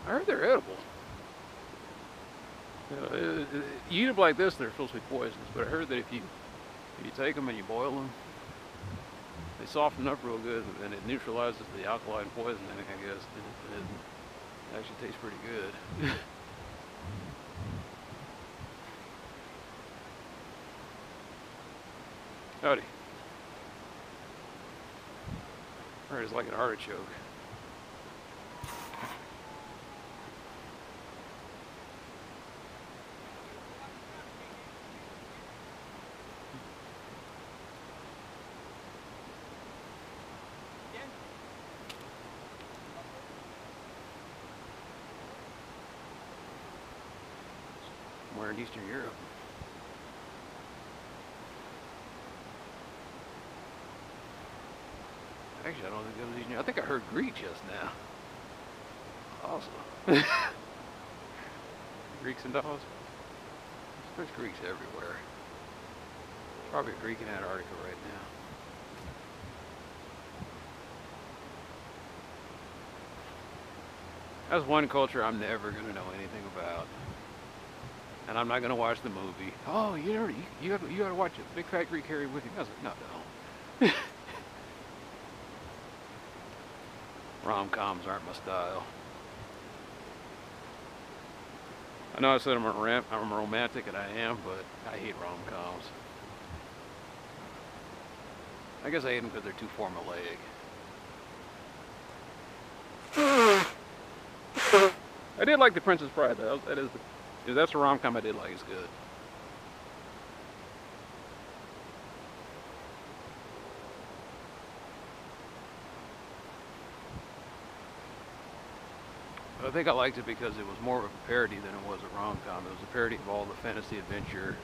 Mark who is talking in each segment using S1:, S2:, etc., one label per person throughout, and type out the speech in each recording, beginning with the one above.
S1: I heard they're edible. You eat them like this, they're supposed to be poisonous. But I heard that if you take them and you boil them, they soften up real good, and it neutralizes the alkaline poisoning, I guess. It actually tastes pretty good. Howdy. Or it's like an artichoke. Somewhere in Eastern Europe. Actually, I don't think that was Eastern Europe. I think I heard Greek just now. Awesome. Greeks and dolls. There's Greeks everywhere. Probably a Greek in Antarctica right now. That's one culture I'm never going to know anything about. And I'm not going to watch the movie. Oh, you got to watch it. Big Fat Greek Harry with you. I was like, no, don't. Rom-coms aren't my style. I know I said I'm a romantic, and I am, but I hate rom-coms. I guess I hate them because they're too formulaic. I did like The Princess Bride, though. That's a rom-com I did like. It's good. But I think I liked it because it was more of a parody than it was a rom-com. It was a parody of all the fantasy, adventure,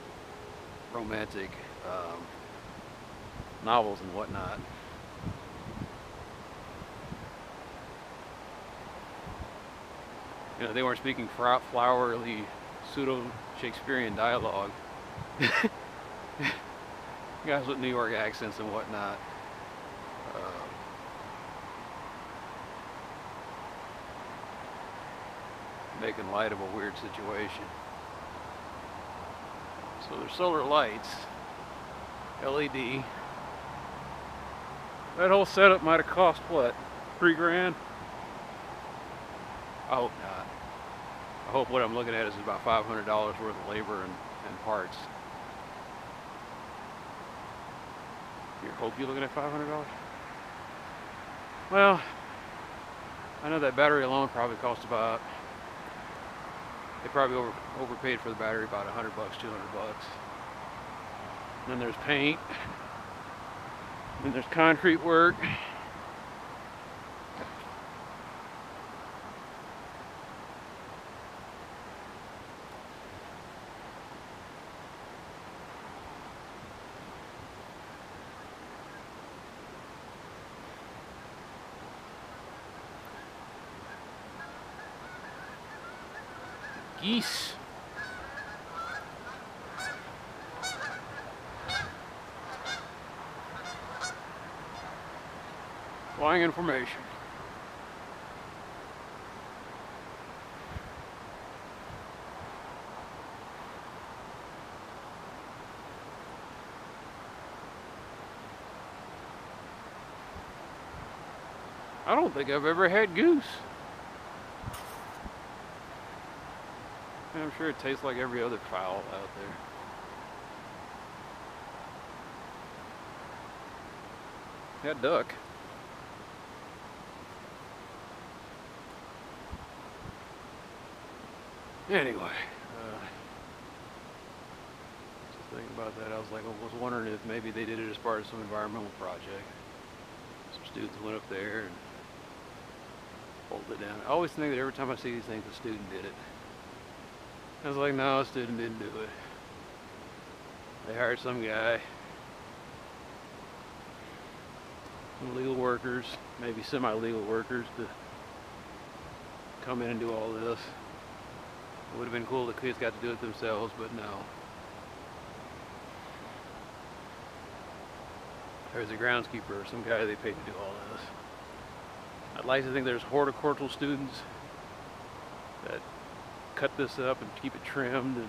S1: romantic novels and whatnot. You know, they weren't speaking flowery, pseudo-Shakespearean dialogue. Guys with New York accents and whatnot. Making light of a weird situation. So there's solar lights, LED. That whole setup might have cost what, $3 grand? I hope not. I hope what I'm looking at is about $500 worth of labor and parts. You hope you're looking at $500? Well, I know that battery alone probably cost about, they probably overpaid for the battery about $100, $200. And then there's paint. And then there's concrete work. Geese. Flying information. I don't think I've ever had goose. I'm sure it tastes like every other fowl out there. Yeah, duck. Anyway, just thinking about that, I was wondering if maybe they did it as part of some environmental project. Some students went up there and pulled it down. I always think that every time I see these things, a student did it. I was like, no, a student didn't do it. They hired some guy, some legal workers, maybe semi-legal workers, to come in and do all this. It would have been cool if the kids got to do it themselves, but no. There's a groundskeeper or some guy they paid to do all this. I'd like to think there's horticultural students I'd cut this up and keep it trimmed and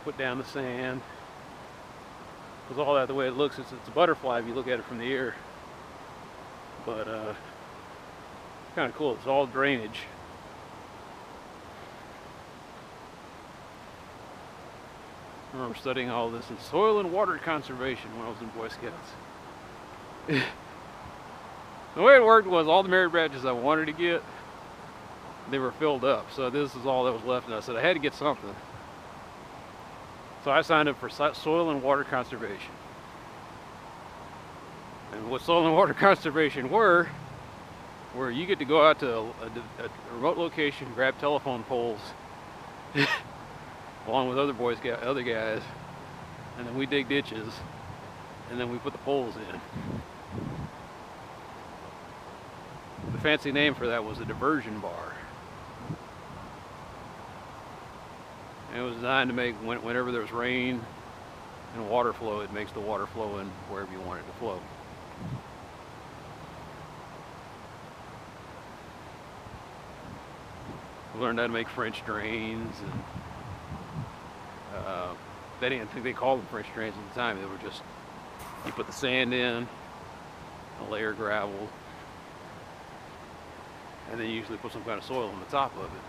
S1: put down the sand. Because all that, the way it looks, it's a butterfly if you look at it from the air. But kind of cool. It's all drainage. I remember studying all this in soil and water conservation when I was in Boy Scouts. The way it worked was all the merit badges I wanted to get, they were filled up. So this is all that was left, and I said I had to get something. So I signed up for soil and water conservation. And what soil and water conservation were you get to go out to a remote location, grab telephone poles, along with other guys, and then we dig ditches, and then we put the poles in. The fancy name for that was a diversion bar. And it was designed to make, whenever there's rain and water flow, it makes the water flow in wherever you want it to flow. We learned how to make French drains, and they didn't think they called them French drains at the time. They were just, you put the sand in, a layer of gravel, and then you usually put some kind of soil on the top of it.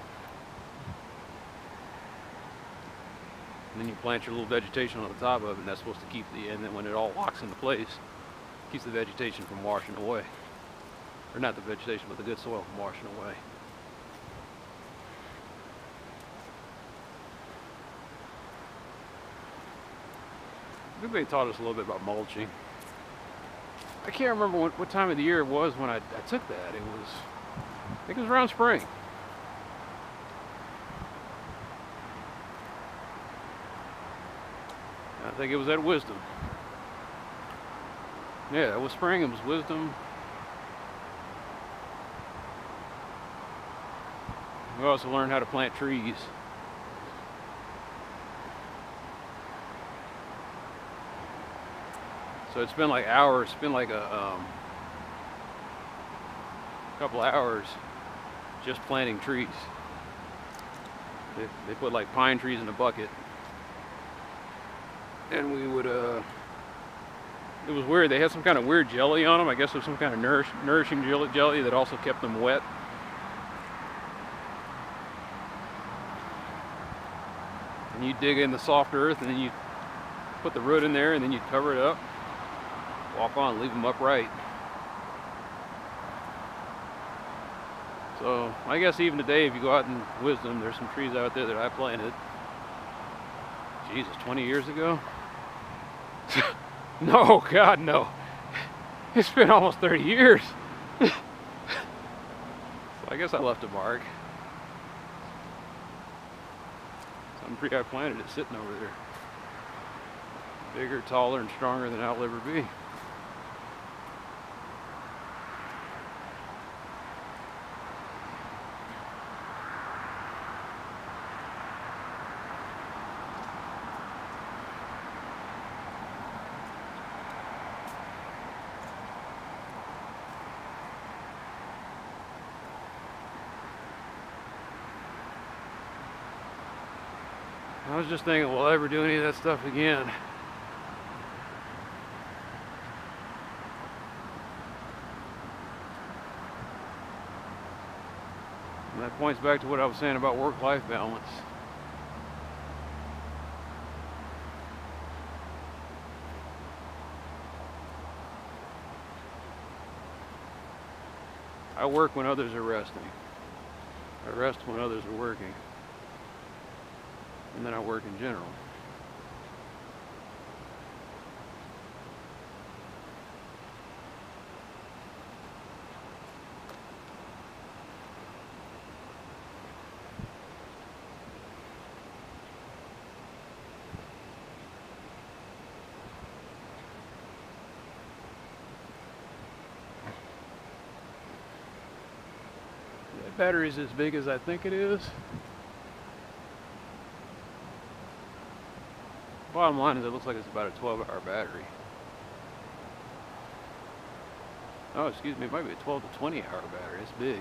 S1: And then you plant your little vegetation on the top of it, and that's supposed to keep and then when it all locks into place, it keeps the vegetation from washing away. Or not the vegetation, but the good soil from washing away. I think they taught us a little bit about mulching. I can't remember what time of the year it was when I took that. I think it was around spring. I think it was at Wisdom. Yeah, it was spring, it was Wisdom. We also learned how to plant trees. So it's been like hours, it's been like a couple of hours just planting trees. They put like pine trees in a bucket, and we would, it was weird, they had some kind of weird jelly on them. I guess it was some kind of nourishing jelly that also kept them wet. And you dig in the soft earth, and then you put the root in there, and then you cover it up, walk on, leave them upright. So I guess even today, if you go out in Wisdom, there's some trees out there that I planted, Jesus, 20 years ago? No, God, no. It's been almost 30 years. So I guess I left a mark. Some tree I planted is sitting over there. Bigger, taller, and stronger than I'll ever be. I was just thinking, will I ever do any of that stuff again? And that points back to what I was saying about work-life balance. I work when others are resting. I rest when others are working. And then I work in general. That battery's as big as I think it is. Bottom line is it looks like it's about a 12-hour battery. Oh, excuse me, it might be a 12 to 20-hour battery. It's big.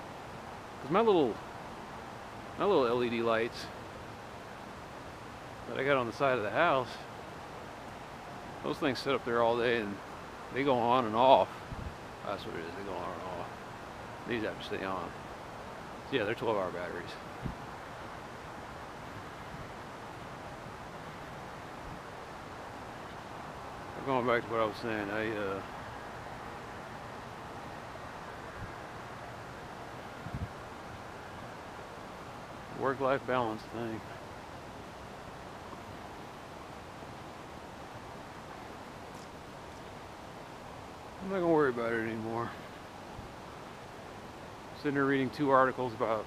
S1: Because my little My little LED lights that I got on the side of the house, those things sit up there all day and they go on and off. That's what it is, they go on and off. These have to stay on. So yeah, they're 12-hour batteries. Going back to what I was saying, work-life balance thing. I'm not gonna worry about it anymore. Sitting there reading 2 articles about,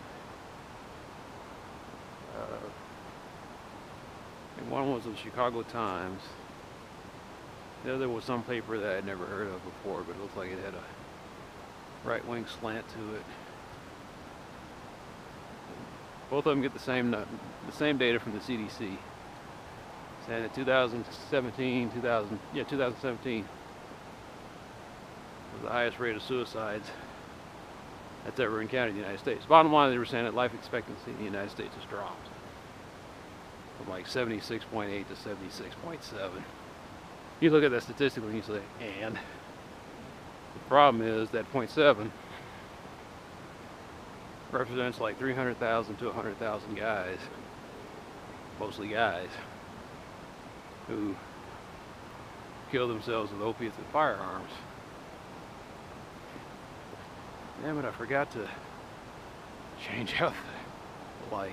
S1: and one was in the Chicago Times. The other was some paper that I'd never heard of before, but it looked like it had a right-wing slant to it. Both of them get the same data from the CDC, saying that 2017 was the highest rate of suicides that's ever encountered in the United States. Bottom line, they were saying that life expectancy in the United States has dropped from like 76.8 to 76.7. You look at that statistically and you say, and the problem is that 0.7 represents like 300,000 to 100,000 guys, mostly guys, who kill themselves with opiates and firearms. Damn it, I forgot to change out the light.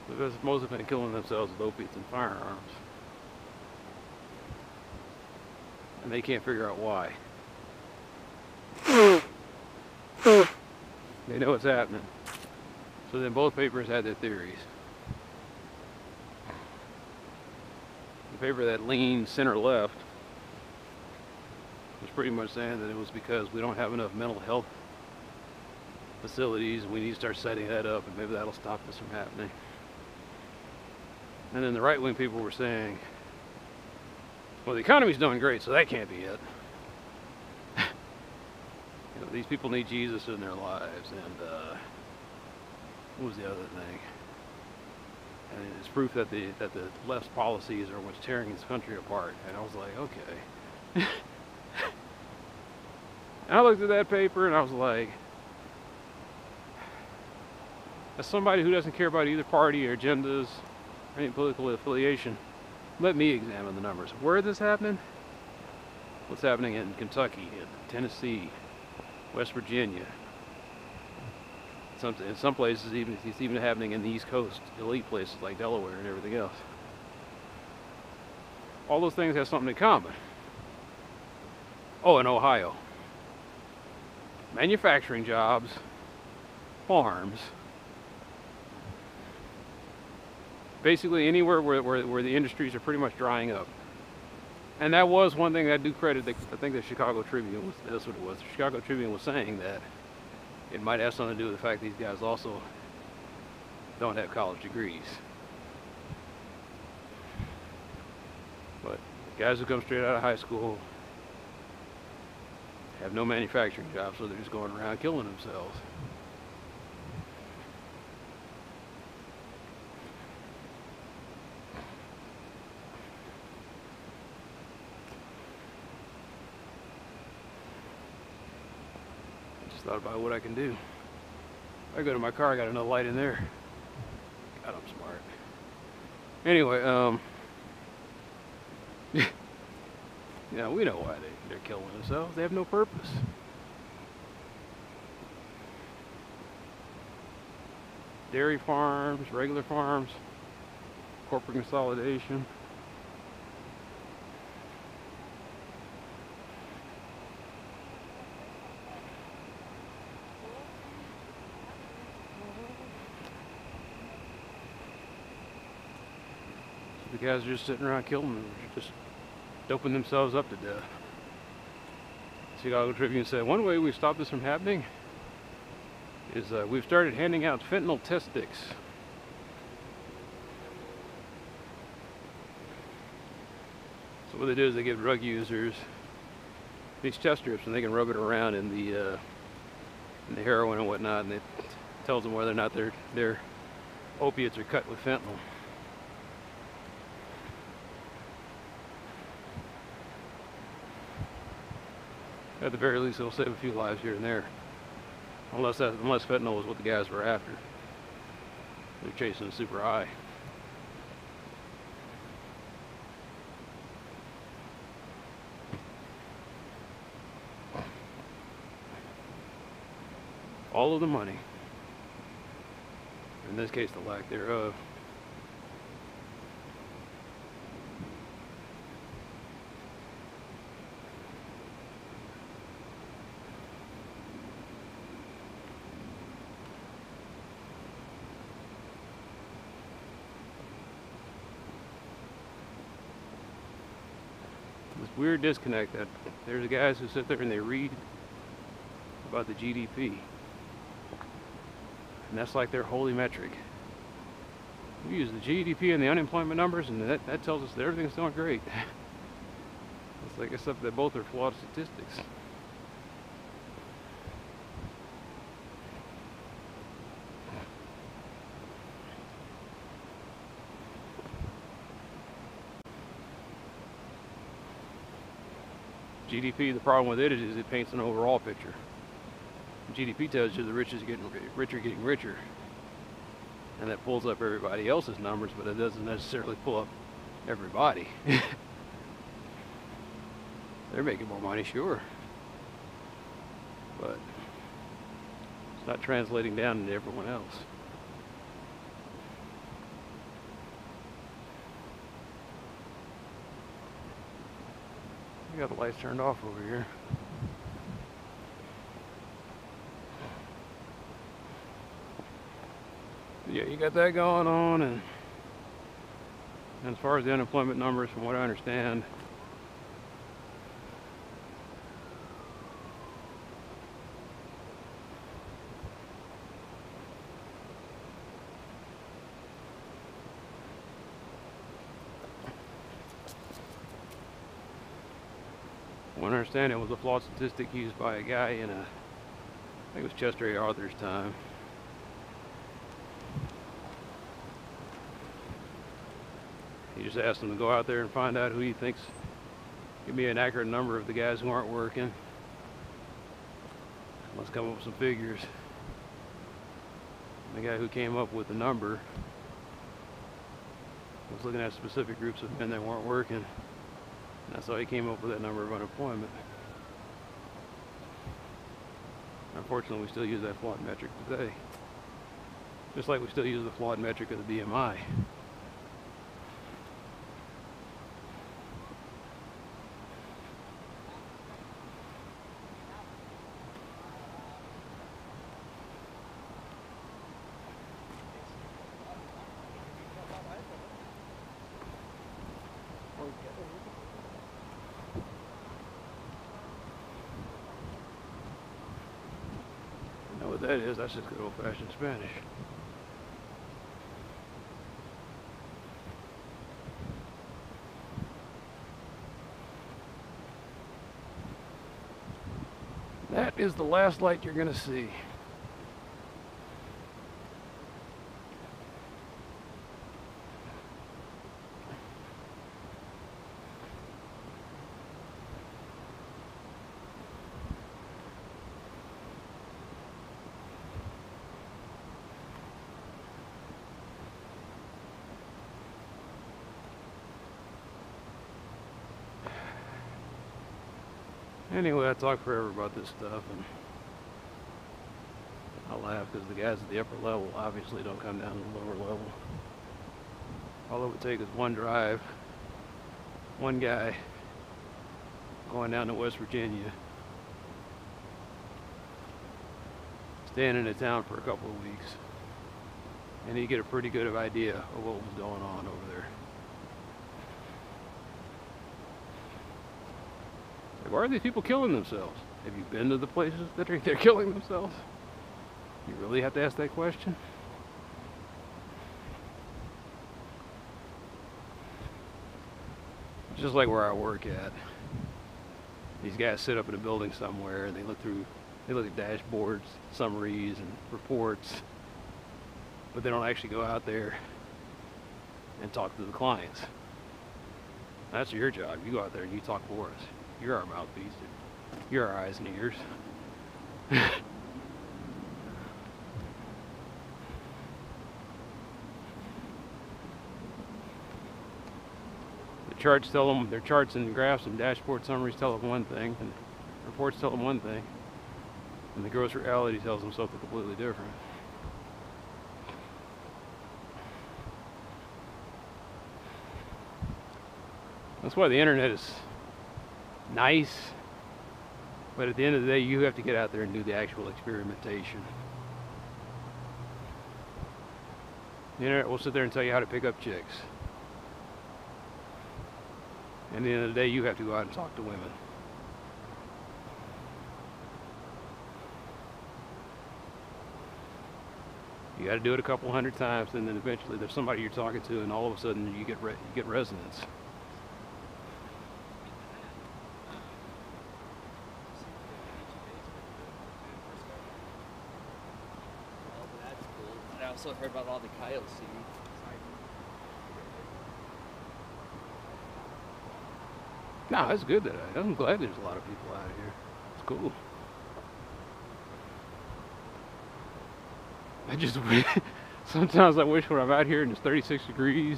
S1: Because most have been killing themselves with opiates and firearms. And they can't figure out why. They know what's happening. So then both papers had their theories. The paper that leaned center-left was pretty much saying that it was because we don't have enough mental health facilities and we need to start setting that up and maybe that'll stop this from happening. And then the right-wing people were saying, well, the economy's doing great, so that can't be it. You know, these people need Jesus in their lives, and what was the other thing? And it's proof that the left's policies are what's tearing this country apart. And I was like, okay. And I looked at that paper and I was like, as somebody who doesn't care about either party or agendas, any political affiliation, let me examine the numbers. Where is this happening? What's happening in Kentucky, in Tennessee, West Virginia. In some places, it's even happening in the East Coast, elite places like Delaware and everything else. All those things have something in common. Oh, and Ohio. Manufacturing jobs, farms, basically anywhere where the industries are pretty much drying up. And that was one thing I do credit, I think the Chicago Tribune, that's what it was. The Chicago Tribune was saying that it might have something to do with the fact these guys also don't have college degrees. But guys who come straight out of high school have no manufacturing jobs, so they're just going around killing themselves. Thought about what I can do. I go to my car, I got another light in there. God, I'm smart. Anyway, you know, we know why they're killing themselves. They have no purpose. Dairy farms, regular farms, corporate consolidation. The guys are just sitting around killing them, just doping themselves up to death. Chicago Tribune said, one way we stop this from happening is we've started handing out fentanyl test sticks. So what they do is they give drug users these chest strips, and they can rub it around in the heroin and whatnot, and it tells them whether or not their opiates are cut with fentanyl. At the very least, it'll save a few lives here and there. Unless fentanyl is what the guys were after. They're chasing super high. All of the money. In this case, the lack thereof. This weird disconnect that there's the guys who sit there and they read about the GDP. And that's like their holy metric. We use the GDP and the unemployment numbers, and that tells us that everything's doing great. It's like, except that both are flawed statistics. GDP, the problem with it is it paints an overall picture. GDP tells you the rich is getting richer, and that pulls up everybody else's numbers, but it doesn't necessarily pull up everybody. They're making more money, sure, but it's not translating down into everyone else. We got the lights turned off over here. Yeah, you got that going on, and as far as the unemployment numbers, from what I understand, it was a flawed statistic used by a guy in I think it was Chester A. Arthur's time. He just asked him to go out there and find out who he thinks, give me an accurate number of the guys who aren't working. Let's come up with some figures. The guy who came up with the number was looking at specific groups of men that weren't working. And that's how he came up with that number of unemployment. Unfortunately, we still use that flawed metric today. Just like we still use the flawed metric of the BMI. What that is, that's just good old-fashioned Spanish. That is the last light you're going to see. Anyway, I talk forever about this stuff, and I laugh because the guys at the upper level obviously don't come down to the lower level. All it would take is one drive, one guy going down to West Virginia, staying in a town for a couple of weeks, and you get a pretty good idea of what was going on over there. Why are these people killing themselves? Have you been to the places that they're killing themselves? You really have to ask that question? just like where I work at. These guys sit up in a building somewhere and they look at dashboards, summaries, and reports, but they don't actually go out there and talk to the clients. That's your job. You go out there and you talk for us. You're our mouthpiece. You're our eyes and ears. The charts tell them, their charts and graphs and dashboard summaries tell them one thing, and reports tell them one thing, and the gross reality tells them something completely different. That's why the internet is nice, but at the end of the day, you have to get out there and do the actual experimentation. The internet will sit there and tell you how to pick up chicks. And at the end of the day, you have to go out and talk to women. You got to do it a couple hundred times, and then eventually there's somebody you're talking to, and all of a sudden you get resonance.
S2: I also heard about all the coyotes.
S1: No, it's good that I'm glad there's a lot of people out here. It's cool. I just sometimes I wish when I'm out here and it's 36 degrees,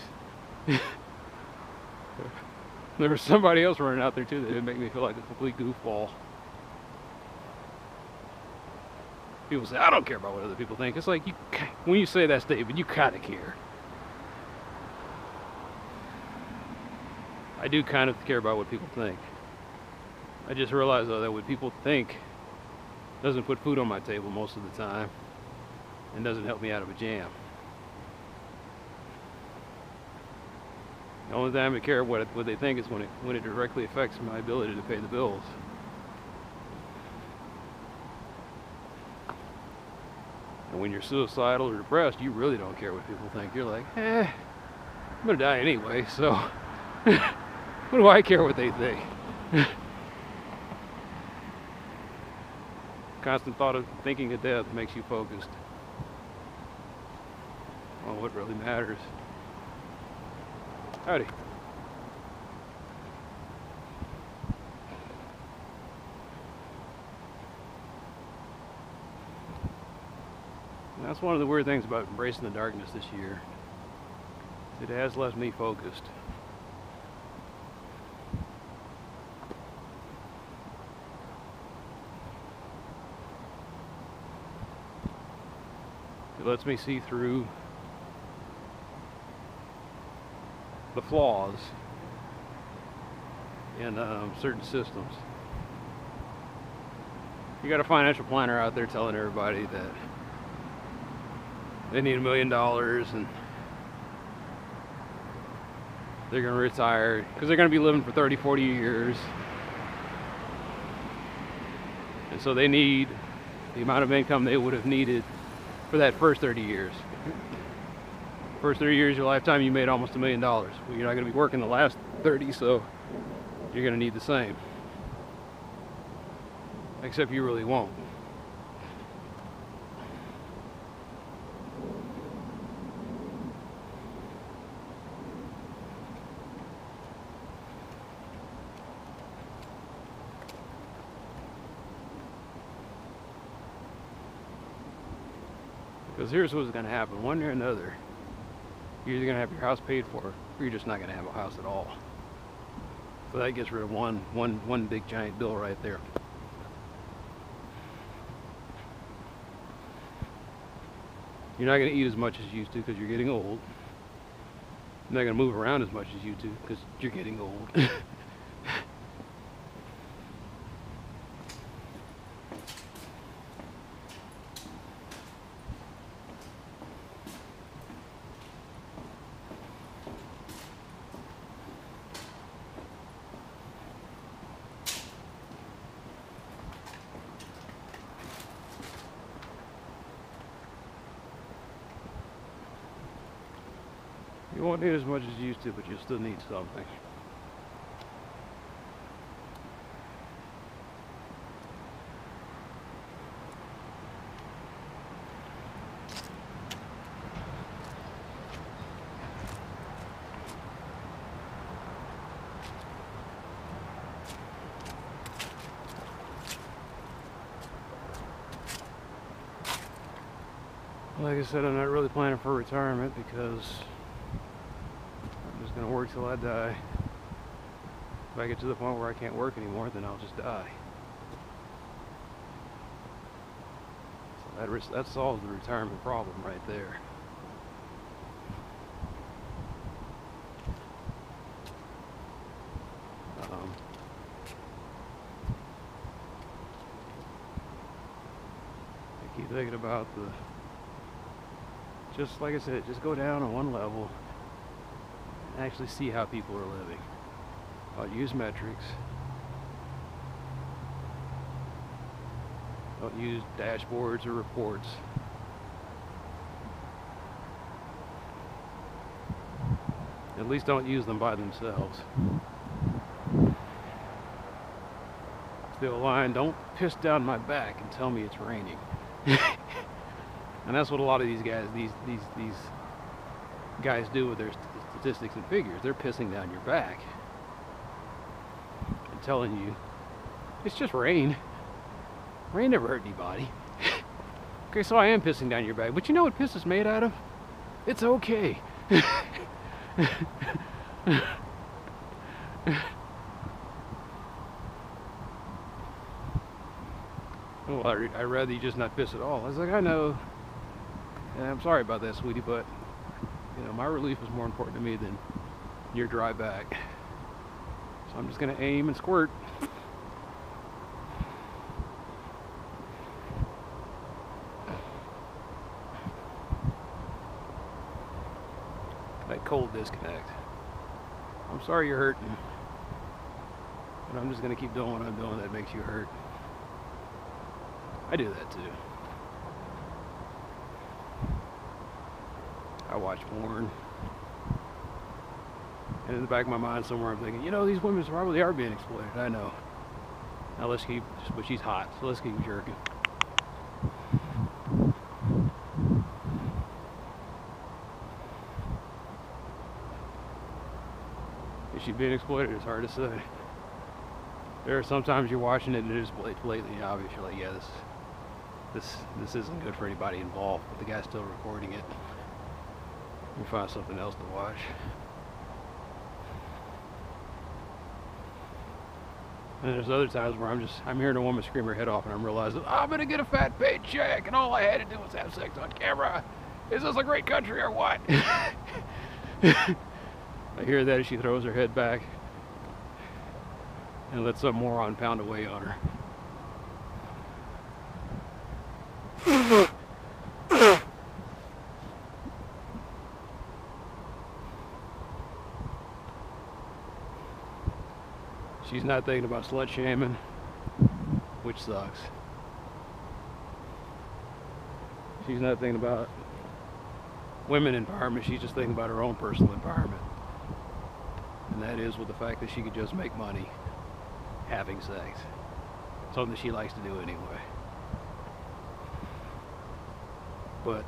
S1: there was somebody else running out there too that would make me feel like a complete goofball. People say, I don't care about what other people think. It's like, when you say that statement, you kind of care. I do kind of care about what people think. I just realized though that what people think doesn't put food on my table most of the time and doesn't help me out of a jam. The only time I care what they think is when it directly affects my ability to pay the bills. And when you're suicidal or depressed, you really don't care what people think. You're like, I'm gonna die anyway, so what do I care what they think? Constant thought of thinking of death makes you focused on what really matters. Howdy. That's one of the weird things about embracing the darkness this year. It has left me focused. It lets me see through the flaws in certain systems. You got a financial planner out there telling everybody that they need $1 million and they're going to retire because they're going to be living for 30, 40 years. And so they need the amount of income they would have needed for that first 30 years. First 30 years of your lifetime, you made almost $1 million. Well, you're not going to be working the last 30, so you're going to need the same. Except you really won't. Because here's what's going to happen. One way or another, you're either going to have your house paid for, or you're just not going to have a house at all. So that gets rid of one big giant bill right there. You're not going to eat as much as you used to because you're getting old. You're not going to move around as much as you do because you're getting old. You won't need as much as you used to, but you'll still need something. Like I said, I'm not really planning for retirement because I'm just gonna work till I die. If I get to the point where I can't work anymore, then I'll just die. So that solves the retirement problem right there. I keep thinking about just like I said, just go down on one level and actually see how people are living. Don't use metrics. Don't use dashboards or reports. At least don't use them by themselves. Feel a line, don't piss down my back and tell me it's raining. And that's what a lot of these guys, these guys do with their statistics and figures. They're pissing down your back and telling you it's just rain. Rain never hurt anybody. Okay, so I am pissing down your back, but you know what piss is made out of? It's okay. Oh, I'd rather you just not piss at all. I was like, I know. And I'm sorry about that, sweetie, but you know, my relief is more important to me than your dry back. So I'm just gonna aim and squirt. That cold disconnect. I'm sorry you're hurting, but I'm just gonna keep doing what I'm doing that makes you hurt. I do that too. I watch porn, and in the back of my mind somewhere I'm thinking, you know, these women probably are being exploited. I know. Now let's keep, but she's hot, so let's keep jerking. Is she being exploited? It's hard to say. There are sometimes you're watching it and it is blatantly obvious. You're like, yeah, this isn't good for anybody involved, but the guy's still recording it. You find something else to watch. And there's other times where I'm hearing a woman scream her head off and I'm realizing, I'm gonna get a fat paycheck and all I had to do was have sex on camera. Is this a great country or what? I hear that as she throws her head back and lets some moron pound away on her. She's not thinking about slut shaming, which sucks. She's not thinking about women empowerment, she's just thinking about her own personal empowerment. And that is with the fact that she could just make money having sex. Something that she likes to do anyway. But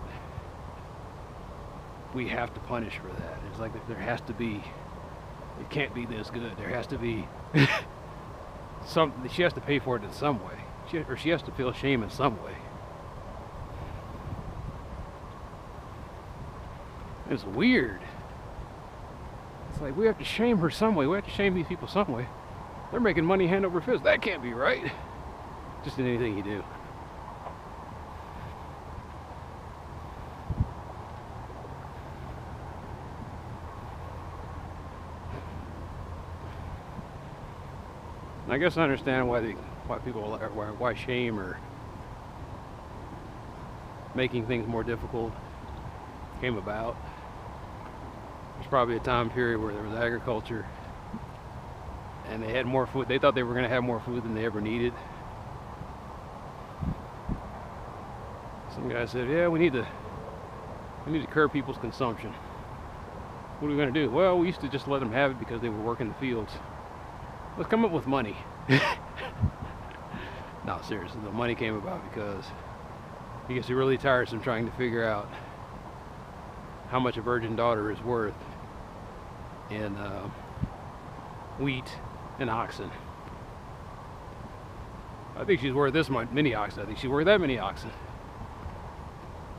S1: we have to punish her for that. It's like there has to be, it can't be this good. There has to be something, she has to pay for it in some way. Or she has to feel shame in some way. It's weird. It's like we have to shame her some way. We have to shame these people some way. They're making money hand over fist. That can't be right. Just in anything you do. And I guess I understand why shame or making things more difficult came about. There's probably a time period where there was agriculture and they had more food. They thought they were going to have more food than they ever needed. Some guy said, yeah, we need to curb people's consumption. What are we going to do? Well, we used to just let them have it because they were working the fields. Let's come up with money. No, seriously, the money came about because he gets really tiresome trying to figure out how much a virgin daughter is worth in wheat and oxen. I think she's worth this much, many oxen. I think she's worth that many oxen.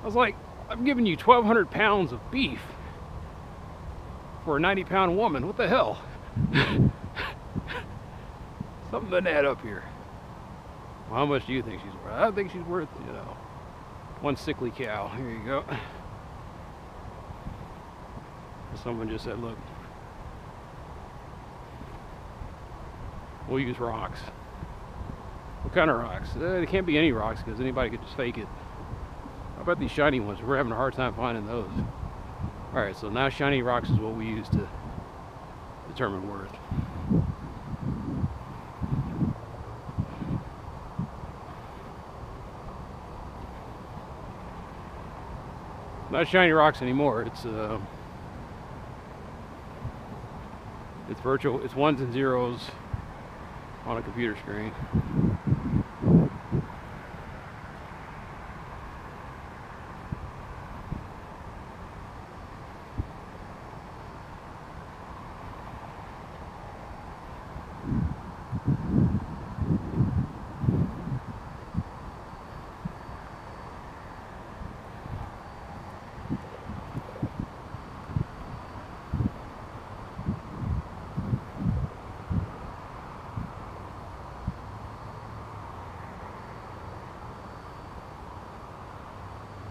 S1: I was like, I'm giving you 1,200 pounds of beef for a 90-pound woman. What the hell? Something doesn't add up here. Well, how much do you think she's worth? I think she's worth, you know, one sickly cow. Here you go. Someone just said, look, we'll use rocks. What kind of rocks? They can't be any rocks because anybody could just fake it. How about these shiny ones? We're having a hard time finding those. Alright, so now shiny rocks is what we use to determine worth. Not shiny rocks anymore. It's virtual. It's ones and zeros on a computer screen.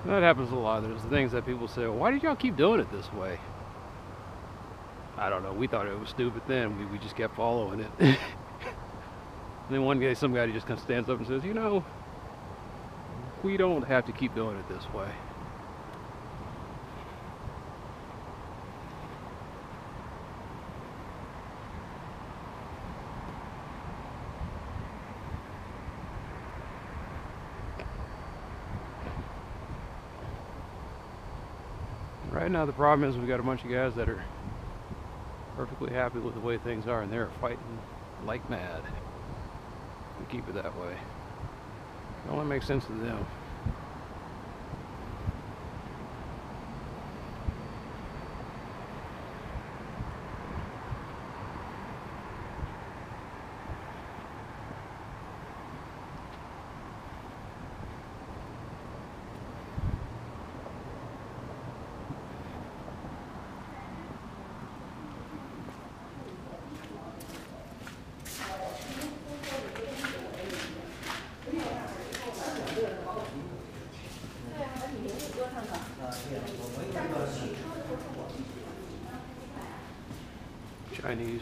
S1: That happens a lot. There's things that people say, well, why did y'all keep doing it this way? I don't know. We thought it was stupid then. We just kept following it. And then one day, some guy just kind of stands up and says, you know, we don't have to keep doing it this way. Right now the problem is we've got a bunch of guys that are perfectly happy with the way things are, and they're fighting like mad to keep it that way. It only makes sense to them. Chinese.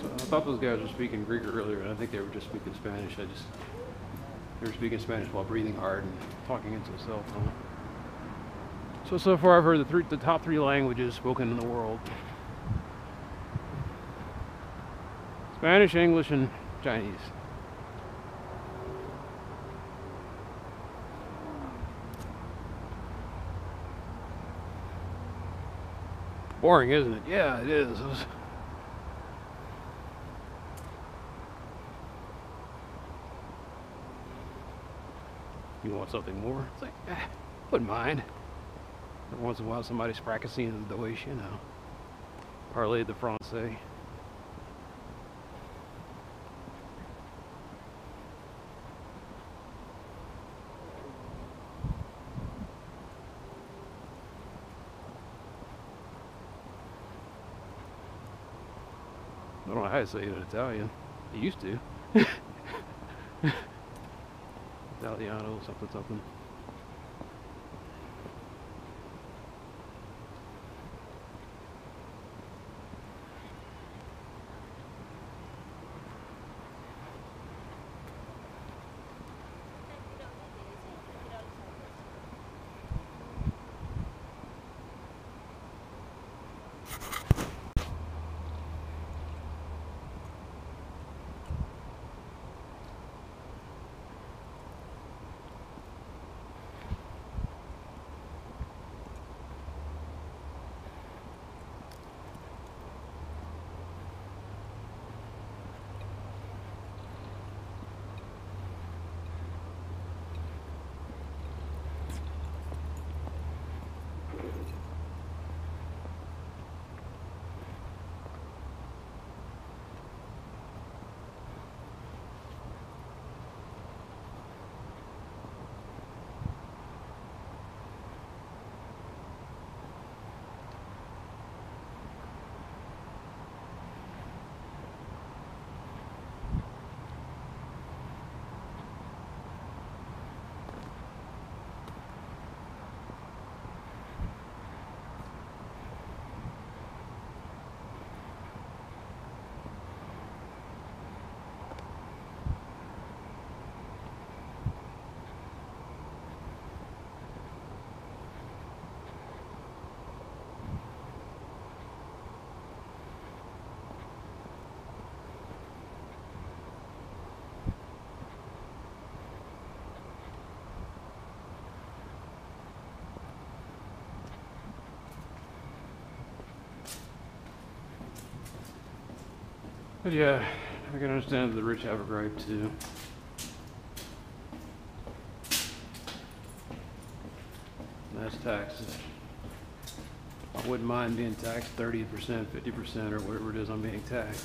S1: So I thought those guys were speaking Greek earlier, and I think they were just speaking Spanish. They were speaking Spanish while breathing hard and talking into a cell phone. So far I've heard the top 3 languages spoken in the world: Spanish, English, and Chinese. Boring, isn't it? Yeah, it is. You want something more? It's like, wouldn't mind. Every once in a while somebody's practicing the Deutsch, you know. Parler de français. I don't know how to say it in Italian. I used to. Italiano, something, something. But yeah, I can understand that the rich have a gripe too. And that's taxes. I wouldn't mind being taxed 30%, 50%, or whatever it is I'm being taxed.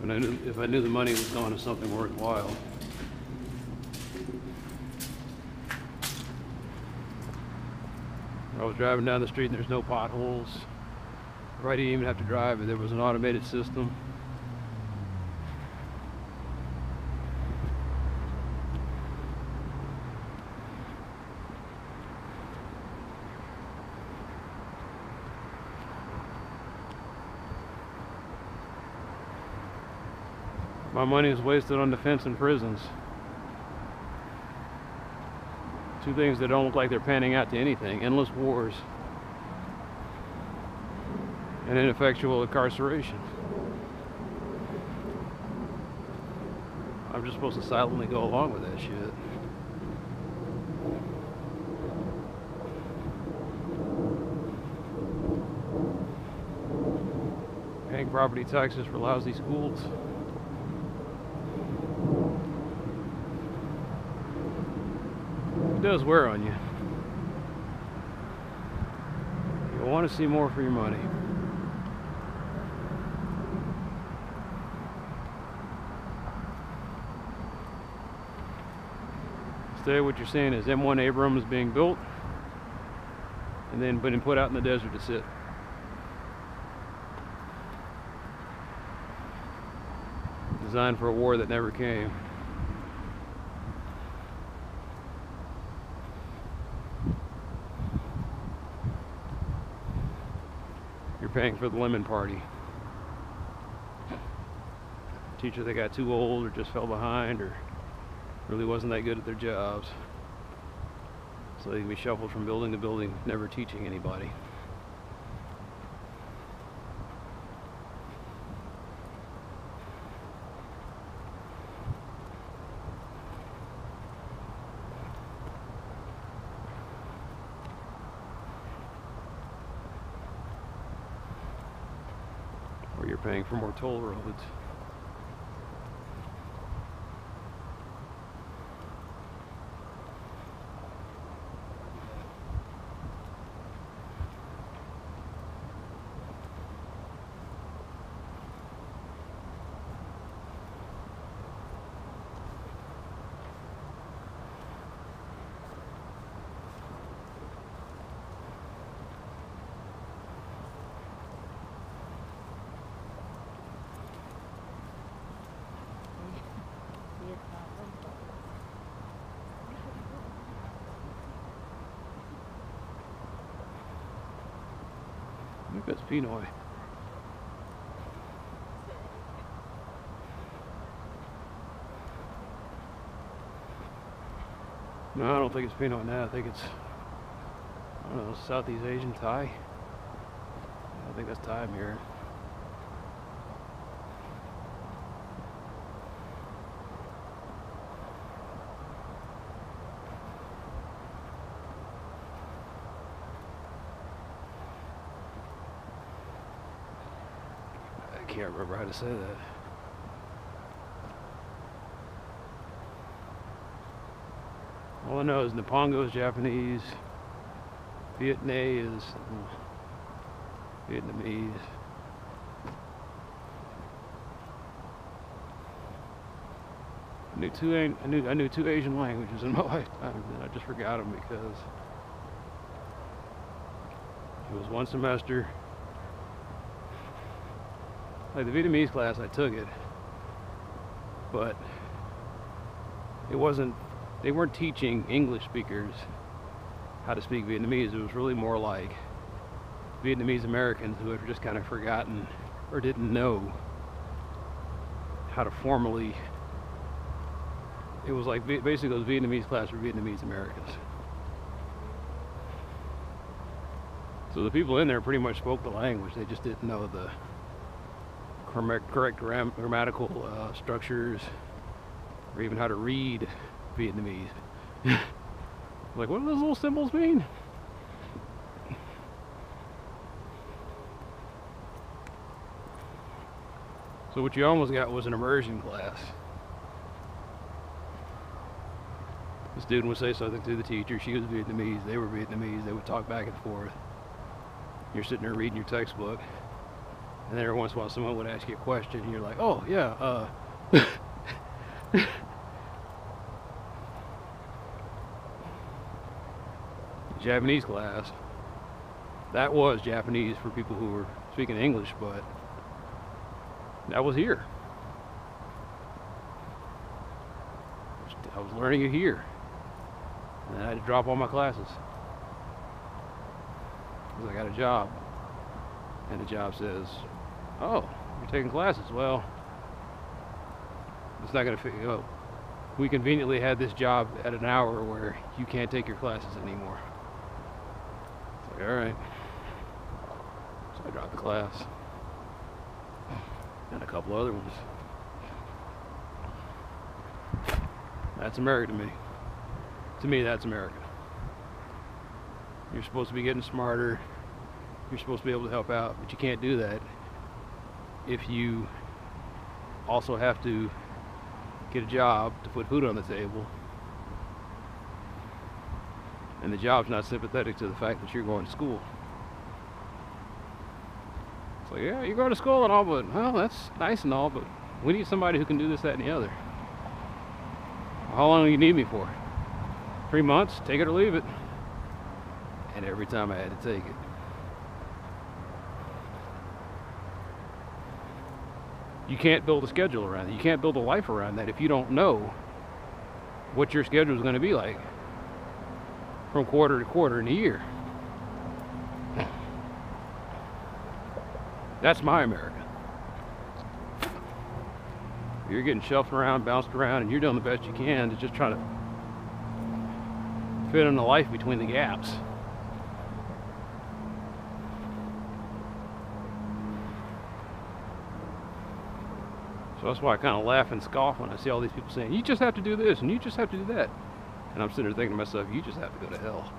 S1: If I knew the money was going to something worthwhile. I was driving down the street and there's no potholes. I didn't even have to drive, but there was an automated system. My money is wasted on defense and prisons. Two things that don't look like they're panning out to anything. Endless wars and ineffectual incarceration. I'm just supposed to silently go along with that shit. Paying property taxes for lousy schools. It does wear on you. You'll want to see more for your money. Instead, what you're seeing is M1 Abrams being built and then being put out in the desert to sit. Designed for a war that never came. You're paying for the lemon party. Teacher that got too old or just fell behind or really wasn't that good at their jobs. So they can be shuffled from building to building, never teaching anybody. Or you're paying for more toll roads. I think that's Pinoy. No, I don't think it's Pinoy now. I think it's, I don't know, Southeast Asian Thai. I think that's Thai I'm hearing. I can't remember how to say that. All I know is Nipongo is Japanese, Vietnamese is Vietnamese. I knew two Asian languages in my lifetime, and I just forgot them because it was one semester. Like the Vietnamese class, I took it, but it wasn't, they weren't teaching English speakers how to speak Vietnamese. It was really more like Vietnamese Americans who had just kind of forgotten or didn't know how to formally, it was like basically those Vietnamese class for Vietnamese Americans. So the people in there pretty much spoke the language, they just didn't know the correct grammatical structures, or even how to read Vietnamese. Like, what do those little symbols mean? So what you almost got was an immersion class. The student would say something to the teacher, she was Vietnamese, they were Vietnamese, they would talk back and forth. You're sitting there reading your textbook, and then every once in a while someone would ask you a question, and you're like, oh yeah, Japanese class, that was Japanese for people who were speaking English, but that was here. I was learning it here, and I had to drop all my classes because I got a job, and the job says, oh, you're taking classes. Well, it's not going to fit. Oh, we conveniently had this job at an hour where you can't take your classes anymore. It's like, all right. So I dropped the class and a couple other ones. That's America to me. To me, that's America. You're supposed to be getting smarter. You're supposed to be able to help out, but you can't do that if you also have to get a job to put food on the table, and the job's not sympathetic to the fact that you're going to school. It's like, yeah, you're going to school and all, but well, that's nice and all, but we need somebody who can do this, that, and the other. How long do you need me for? 3 months? Take it or leave it. And every time I had to take it. You can't build a schedule around it. You can't build a life around that if you don't know what your schedule is going to be like from quarter to quarter in a year. That's my America. You're getting shuffled around, bounced around, and you're doing the best you can to just try to fit in the life between the gaps. So that's why I kind of laugh and scoff when I see all these people saying, you just have to do this and you just have to do that. And I'm sitting there thinking to myself, you just have to go to hell.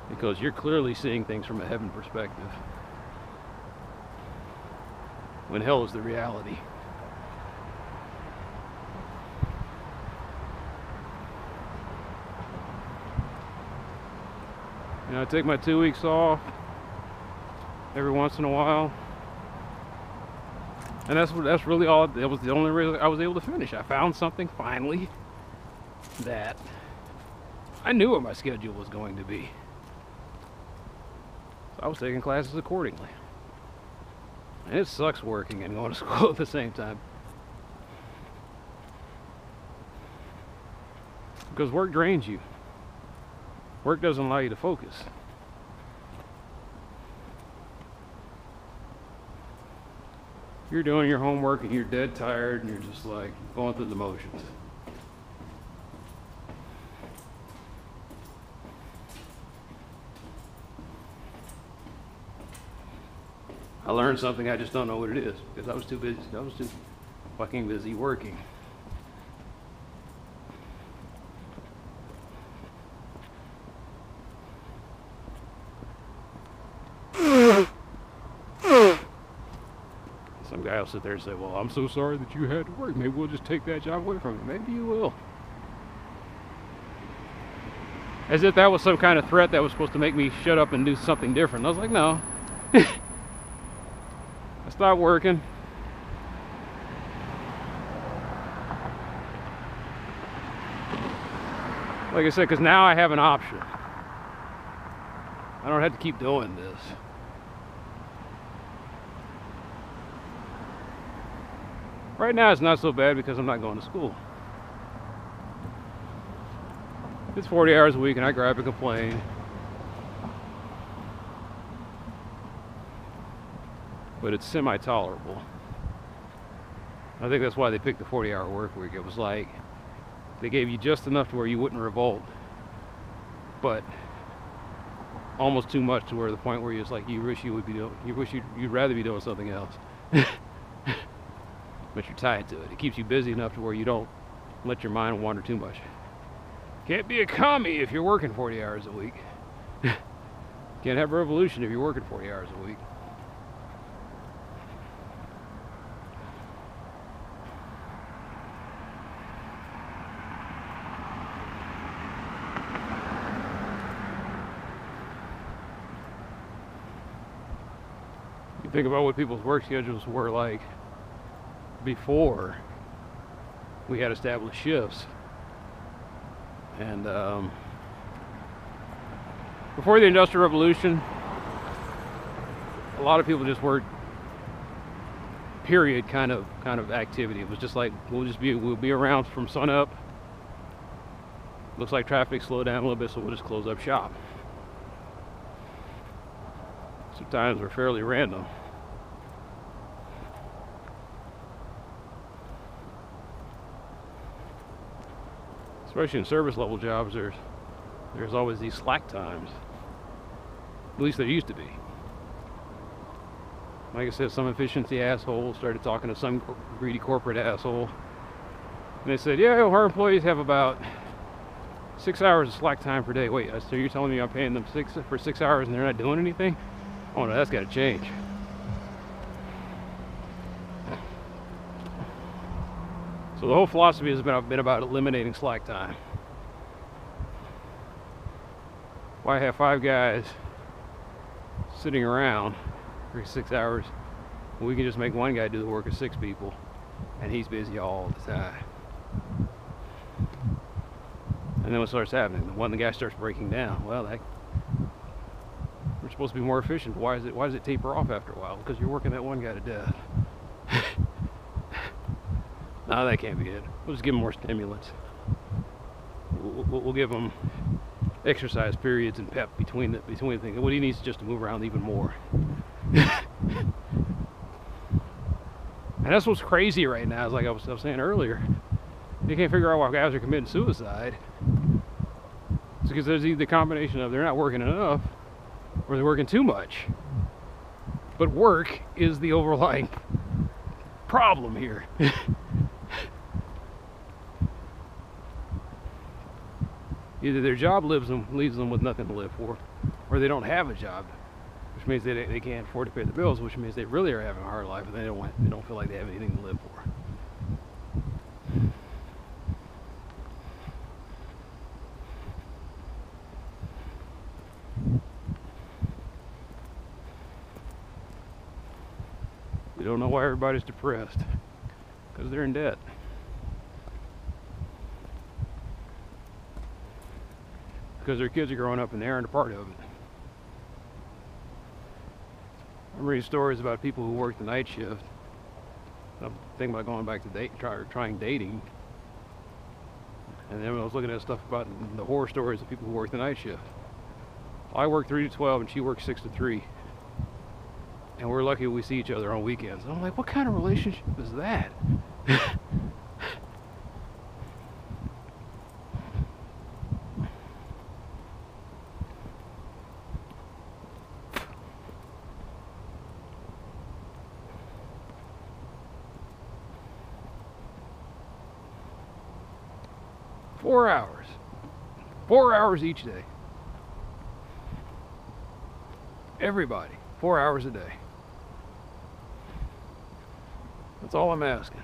S1: Because you're clearly seeing things from a heaven perspective, when hell is the reality. You know, I take my 2 weeks off every once in a while, and that's really all. That was the only reason I was able to finish. I found something finally that I knew what my schedule was going to be. So I was taking classes accordingly. And it sucks working and going to school at the same time, because work drains you. Work doesn't allow you to focus. You're doing your homework and you're dead tired and you're just like going through the motions. I learned something, I just don't know what it is, because I was too busy. I was too fucking busy working. Some guy will sit there and say, well, I'm so sorry that you had to work. Maybe we'll just take that job away from you. Maybe you will. As if that was some kind of threat that was supposed to make me shut up and do something different. I was like, no. I stopped working. Like I said, because now I have an option. I don't have to keep doing this. Right now it's not so bad because I'm not going to school. It's 40 hours a week and I grab and complain. But it's semi-tolerable. I think that's why they picked the 40-hour work week. It was like they gave you just enough to where you wouldn't revolt, but almost too much to where the point where you're just like, you wish you'd rather be doing something else. But you're tied to it. It keeps you busy enough to where you don't let your mind wander too much. Can't be a commie if you're working 40 hours a week. Can't have a revolution if you're working 40 hours a week. You think about what people's work schedules were like before we had established shifts. And before the Industrial Revolution, a lot of people just worked period kind of activity. It was just like we'll be around from sun up. Looks like traffic slowed down a little bit, so we'll just close up shop. Sometimes we're fairly random. Especially in service level jobs, there's always these slack times. At least there used to be. Like I said, some efficiency asshole started talking to some greedy corporate asshole. And they said, yeah, our employees have about 6 hours of slack time per day. Wait, so you're telling me I'm paying them for 6 hours and they're not doing anything? Oh no, that's got to change. So the whole philosophy has been about eliminating slack time. Why have 5 guys sitting around for 6 hours when we can just make one guy do the work of 6 people and he's busy all the time? And then what starts happening? The guy starts breaking down. Well, we're supposed to be more efficient. Why does it taper off after a while? Because you're working that one guy to death. No, that can't be it. We'll just give them more stimulants. We'll give them exercise periods and pep between the things. What he needs is just to move around even more. And that's what's crazy right now. Is like I was saying earlier. You can't figure out why guys are committing suicide. It's because there's either the combination of they're not working enough or they're working too much. But work is the overlying problem here. Either their job leaves them with nothing to live for, or they don't have a job, which means they can't afford to pay the bills, which means they really are having a hard life and they don't feel like they have anything to live for. We don't know why everybody's depressed, because they're in debt. Because their kids are growing up and they aren't a part of it. I'm reading stories about people who work the night shift. I'm thinking about going back to trying dating. And then I was looking at stuff about the horror stories of people who work the night shift. I work 3 to 12 and she works 6 to 3. And we're lucky we see each other on weekends. And I'm like, what kind of relationship is that? 4 hours. 4 hours each day. Everybody. 4 hours a day. That's all I'm asking.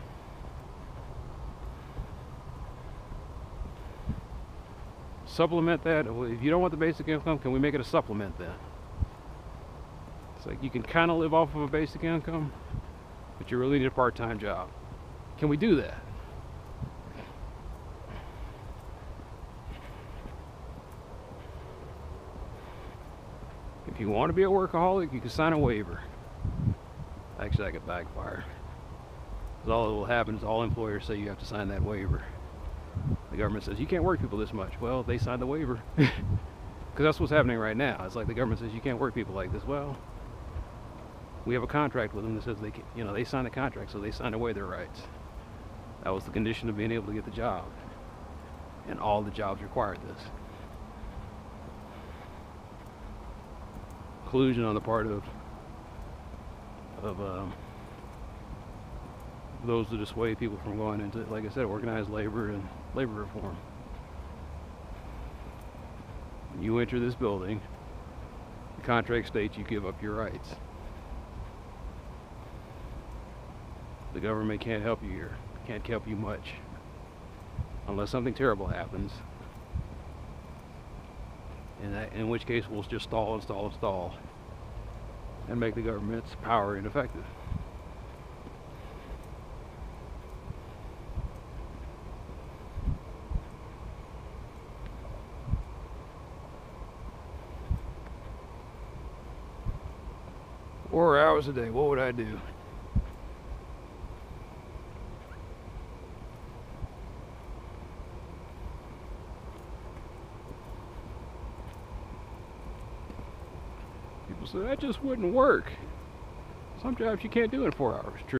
S1: Supplement that. If you don't want the basic income, can we make it a supplement then? It's like you can kind of live off of a basic income, but you really need a part-time job. Can we do that? If you want to be a workaholic, you can sign a waiver. Actually, that could backfire. Because all that will happen is all employers say you have to sign that waiver. The government says, you can't work people this much. Well, they signed the waiver. Because that's what's happening right now. It's like the government says, you can't work people like this. Well, we have a contract with them that says they can, they signed the contract, so they signed away their rights. That was the condition of being able to get the job. And all the jobs required this. Collusion on the part of those that dissuade people from going into, like I said, organized labor and labor reform. You enter this building, The contract states you give up your rights. The government can't help you here. Can't help you much. Unless something terrible happens. In which case we'll just stall and stall and stall. And make the government's power ineffective. Four hours a day, what would I do? People say that just wouldn't work. Some jobs you can't do in 4 hours. True.